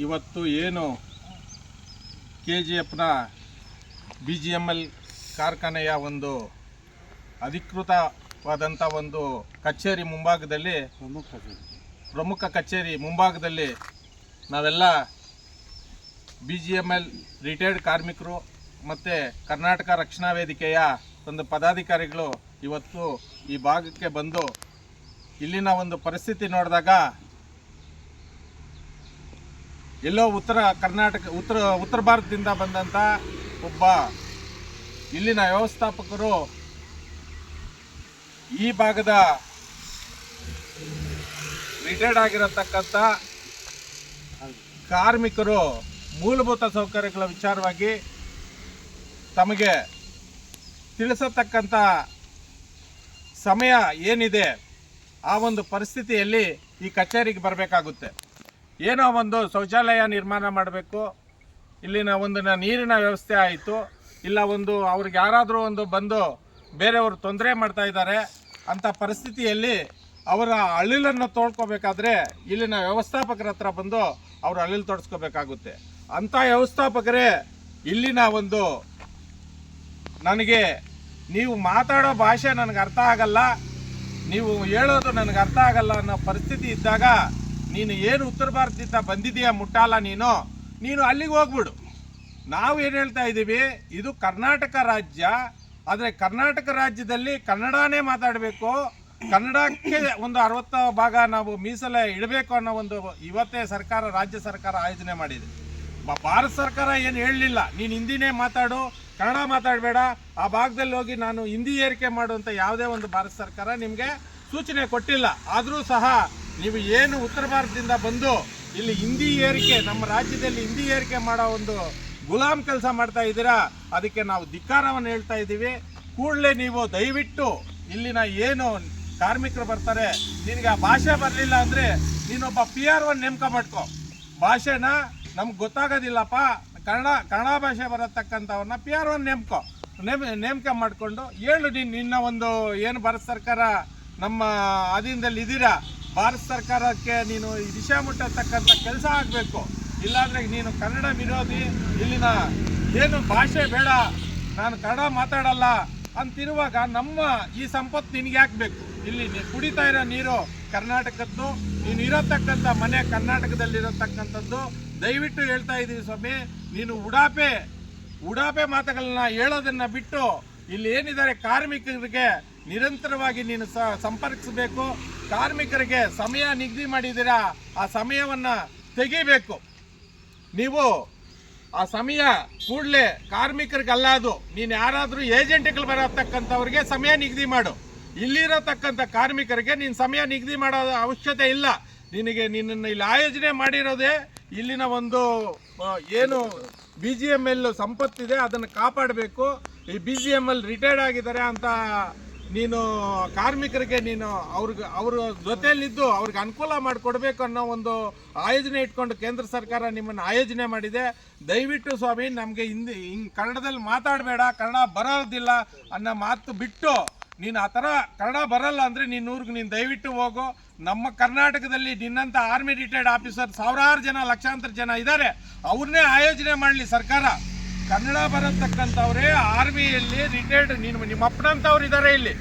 ಇವತ್ತು ಏನು KGFನ BGML ಕಾರ್ಖಾನೆಯ ಒಂದು ಅಧಿಕೃತವಾದಂಥ ಒಂದು ಕಚೇರಿ ಮುಂಭಾಗದಲ್ಲಿ ಪ್ರಮುಖ ಕಚೇರಿ ಮುಂಭಾಗದಲ್ಲಿ ನಾವೆಲ್ಲ BGML ರಿಟೈರ್ಡ್ ಕಾರ್ಮಿಕರು ಮತ್ತು ಕರ್ನಾಟಕ ರಕ್ಷಣಾ ವೇದಿಕೆಯ ಒಂದು ಪದಾಧಿಕಾರಿಗಳು ಇವತ್ತು ಈ ಭಾಗಕ್ಕೆ ಬಂದು ಇಲ್ಲಿನ ಒಂದು ಪರಿಸ್ಥಿತಿ ನೋಡಿದಾಗ ಎಲ್ಲೋ ಉತ್ತರ ಭಾರತದಿಂದ ಬಂದಂಥ ಒಬ್ಬ ಇಲ್ಲಿನ ವ್ಯವಸ್ಥಾಪಕರು ಈ ಭಾಗದ ರಿಟೈರ್ಡ್ ಆಗಿರತಕ್ಕಂಥ ಕಾರ್ಮಿಕರು ಮೂಲಭೂತ ಸೌಕರ್ಯಗಳ ವಿಚಾರವಾಗಿ ತಮಗೆ ತಿಳಿಸತಕ್ಕಂಥ ಸಮಯ ಏನಿದೆ ಆ ಒಂದು ಪರಿಸ್ಥಿತಿಯಲ್ಲಿ ಈ ಕಚೇರಿಗೆ ಬರಬೇಕಾಗುತ್ತೆ. ಏನೋ ಒಂದು ಶೌಚಾಲಯ ನಿರ್ಮಾಣ ಮಾಡಬೇಕು, ಇಲ್ಲಿನ ಒಂದು ನೀರಿನ ವ್ಯವಸ್ಥೆ ಆಯಿತು, ಇಲ್ಲ ಒಂದು ಅವ್ರಿಗೆ ಯಾರಾದರೂ ಒಂದು ಬಂದು ಬೇರೆಯವರು ತೊಂದರೆ ಮಾಡ್ತಾ ಇದ್ದಾರೆ ಅಂಥ ಪರಿಸ್ಥಿತಿಯಲ್ಲಿ ಅವರ ಅಳಿಲನ್ನು ತೋಡ್ಕೋಬೇಕಾದ್ರೆ ಇಲ್ಲಿನ ವ್ಯವಸ್ಥಾಪಕರ ಹತ್ರ ಬಂದು ಅವರು ಅಳಿಲು ತೋಡಿಸ್ಕೋಬೇಕಾಗುತ್ತೆ. ಅಂಥ ವ್ಯವಸ್ಥಾಪಕರೇ ಇಲ್ಲಿನ ಒಂದು ನನಗೆ ನೀವು ಮಾತಾಡೋ ಭಾಷೆ ನನಗೆ ಅರ್ಥ ಆಗಲ್ಲ, ನೀವು ಹೇಳೋದು ನನಗೆ ಅರ್ಥ ಆಗಲ್ಲ ಅನ್ನೋ ಪರಿಸ್ಥಿತಿ ಇದ್ದಾಗ ನೀನು ಏನು ಉತ್ತರ ಭಾರತದಿಂದ ಬಂದಿದೆಯಾ ಮುಟ್ಟಾಲ, ನೀನು ಅಲ್ಲಿಗೆ ಹೋಗ್ಬಿಡು. ನಾವು ಏನು ಹೇಳ್ತಾ ಇದ್ದೀವಿ, ಇದು ಕರ್ನಾಟಕ ರಾಜ್ಯ, ಆದರೆ ಕರ್ನಾಟಕ ರಾಜ್ಯದಲ್ಲಿ ಕನ್ನಡನೇ ಮಾತಾಡಬೇಕು, ಕನ್ನಡಕ್ಕೆ ಒಂದು 60% ನಾವು ಮೀಸಲು ಇಡಬೇಕು ಅನ್ನೋ ಒಂದು ಇವತ್ತೇ ರಾಜ್ಯ ಸರ್ಕಾರ ಆಯೋಜನೆ ಮಾಡಿದೆ. ಭಾರತ ಸರ್ಕಾರ ಏನು ಹೇಳಲಿಲ್ಲ ನೀನು ಹಿಂದಿನೇ ಮಾತಾಡು, ಕನ್ನಡ ಮಾತಾಡಬೇಡ, ಆ ಭಾಗದಲ್ಲಿ ಹೋಗಿ ನಾನು ಹಿಂದಿ ಏರಿಕೆ ಮಾಡುವಂಥ ಯಾವುದೇ ಒಂದು ಭಾರತ ಸರ್ಕಾರ ನಿಮಗೆ ಸೂಚನೆ ಕೊಟ್ಟಿಲ್ಲ. ಆದರೂ ಸಹ ನೀವು ಏನು ಉತ್ತರ ಭಾರತದಿಂದ ಬಂದು ಇಲ್ಲಿ ಹಿಂದಿ ಏರಿಕೆ, ನಮ್ಮ ರಾಜ್ಯದಲ್ಲಿ ಹಿಂದಿ ಏರಿಕೆ ಮಾಡೋ ಒಂದು ಗುಲಾಮ್ ಕೆಲಸ ಮಾಡ್ತಾ ಇದ್ದೀರಾ, ಅದಕ್ಕೆ ನಾವು ಧಿಕ್ಕಾರವನ್ನು ಹೇಳ್ತಾ ಇದ್ದೀವಿ. ಕೂಡಲೇ ನೀವು ದಯವಿಟ್ಟು ಇಲ್ಲಿನ ಏನು ಕಾರ್ಮಿಕರು ಬರ್ತಾರೆ, ನಿನಗೆ ಆ ಭಾಷೆ ಬರಲಿಲ್ಲ ಅಂದರೆ ನೀನೊಬ್ಬ PR1 ನೇಮಕ ಮಾಡ್ಕೊ. ಭಾಷೆನ ನಮ್ಗೆ ಗೊತ್ತಾಗೋದಿಲ್ಲಪ್ಪ, ಕನ್ನಡ ಭಾಷೆ ಬರತಕ್ಕಂಥವ್ರನ್ನ PR1 ನೇಮಕ ಮಾಡಿಕೊಂಡು ಹೇಳು. ನಿನ್ನ ಒಂದು ಏನು ಭಾರತ ಸರ್ಕಾರ ನಮ್ಮ ಅಧೀನದಲ್ಲಿ ಇದ್ದೀರಾ, ಭಾರತ ಸರ್ಕಾರಕ್ಕೆ ನೀನು ವಿಷಯ ಮುಟ್ಟತಕ್ಕಂಥ ಕೆಲಸ ಆಗಬೇಕು. ಇಲ್ಲಾಂದರೆ ನೀನು ಕನ್ನಡ ವಿರೋಧಿ, ಇಲ್ಲಿನ ಏನು ಭಾಷೆ ಬೇಡ, ನಾನು ಕನ್ನಡ ಮಾತಾಡಲ್ಲ ಅಂತಿರುವಾಗ ನಮ್ಮ ಈ ಸಂಪತ್ತು ನಿನಗೆ ಹಾಕಬೇಕು. ಇಲ್ಲಿ ಕುಡಿತಾ ಇರೋ ನೀರು ಕರ್ನಾಟಕದ್ದು, ನೀನು ಇರತಕ್ಕಂಥ ಮನೆ ಕರ್ನಾಟಕದಲ್ಲಿರತಕ್ಕಂಥದ್ದು. ದಯವಿಟ್ಟು ಹೇಳ್ತಾ ಇದ್ದೀವಿ ಸ್ವಾಮಿ, ನೀನು ಉಡಾಪೆ ಮಾತುಗಳನ್ನ ಹೇಳೋದನ್ನು ಬಿಟ್ಟು ಇಲ್ಲಿ ಏನಿದ್ದಾರೆ ಕಾರ್ಮಿಕರಿಗೆ ನಿರಂತರವಾಗಿ ನೀನು ಸಂಪರ್ಕಿಸಬೇಕು. ಕಾರ್ಮಿಕರಿಗೆ ಸಮಯ ನಿಗದಿ ಮಾಡಿದ್ದೀರಾ, ಆ ಸಮಯವನ್ನು ತೆಗಿಬೇಕು. ನೀವು ಆ ಸಮಯ ಕೂಡಲೇ ಕಾರ್ಮಿಕರಿಗಲ್ಲ, ಅದು ನೀನು ಯಾರಾದರೂ ಏಜೆಂಟ್ಗಳು ಬರತಕ್ಕಂಥವ್ರಿಗೆ ಸಮಯ ನಿಗದಿ ಮಾಡು. ಇಲ್ಲಿರತಕ್ಕಂಥ ಕಾರ್ಮಿಕರಿಗೆ ನೀನು ಸಮಯ ನಿಗದಿ ಮಾಡೋ ಅವಶ್ಯಕತೆ ಇಲ್ಲ. ನಿನ್ನನ್ನು ಇಲ್ಲಿ ಆಯೋಜನೆ ಮಾಡಿರೋದೇ ಇಲ್ಲಿನ ಒಂದು ಏನು BGML ಸಂಪತ್ತಿದೆ ಅದನ್ನು ಕಾಪಾಡಬೇಕು. ಈ BGML ರಿಟೈರ್ಡ್ ಆಗಿದ್ದಾರೆ ಅಂತ ನೀನು ಕಾರ್ಮಿಕರಿಗೆ ನೀನು ಅವ್ರ ಜೊತೆಯಲ್ಲಿದ್ದು ಅವ್ರಿಗೆ ಅನುಕೂಲ ಮಾಡಿಕೊಡ್ಬೇಕು ಅನ್ನೋ ಒಂದು ಆಯೋಜನೆ ಇಟ್ಕೊಂಡು ಕೇಂದ್ರ ಸರ್ಕಾರ ನಿಮ್ಮನ್ನು ಆಯೋಜನೆ ಮಾಡಿದೆ. ದಯವಿಟ್ಟು ಸ್ವಾಮಿ, ನಮಗೆ ಹಿಂಗೆ ಕನ್ನಡದಲ್ಲಿ ಮಾತಾಡಬೇಡ, ಕನ್ನಡ ಬರೋದಿಲ್ಲ ಅನ್ನೋ ಮಾತು ಬಿಟ್ಟು ನೀನು ಆ ಥರ ಕನ್ನಡ ಬರಲ್ಲ ಅಂದರೆ ನೀನು ದಯವಿಟ್ಟು ಹೋಗು. ನಮ್ಮ ಕರ್ನಾಟಕದಲ್ಲಿ ನಿನ್ನಂಥ ಆರ್ಮಿ ರಿಟೈರ್ಡ್ ಆಫೀಸರ್ ಸಾವಿರಾರು ಜನ, ಲಕ್ಷಾಂತರ ಜನ ಇದ್ದಾರೆ, ಅವ್ರನ್ನೇ ಆಯೋಜನೆ ಮಾಡಲಿ ಸರ್ಕಾರ. ಕನ್ನಡ ಬರತಕ್ಕಂಥವ್ರೇ ಆರ್ಮಿಯಲ್ಲಿ ರಿಟೈರ್ಡ್, ನಿಮ್ಮ ಅಪ್ಪನಂಥವ್ರು ಇದ್ದಾರೆ ಇಲ್ಲಿ.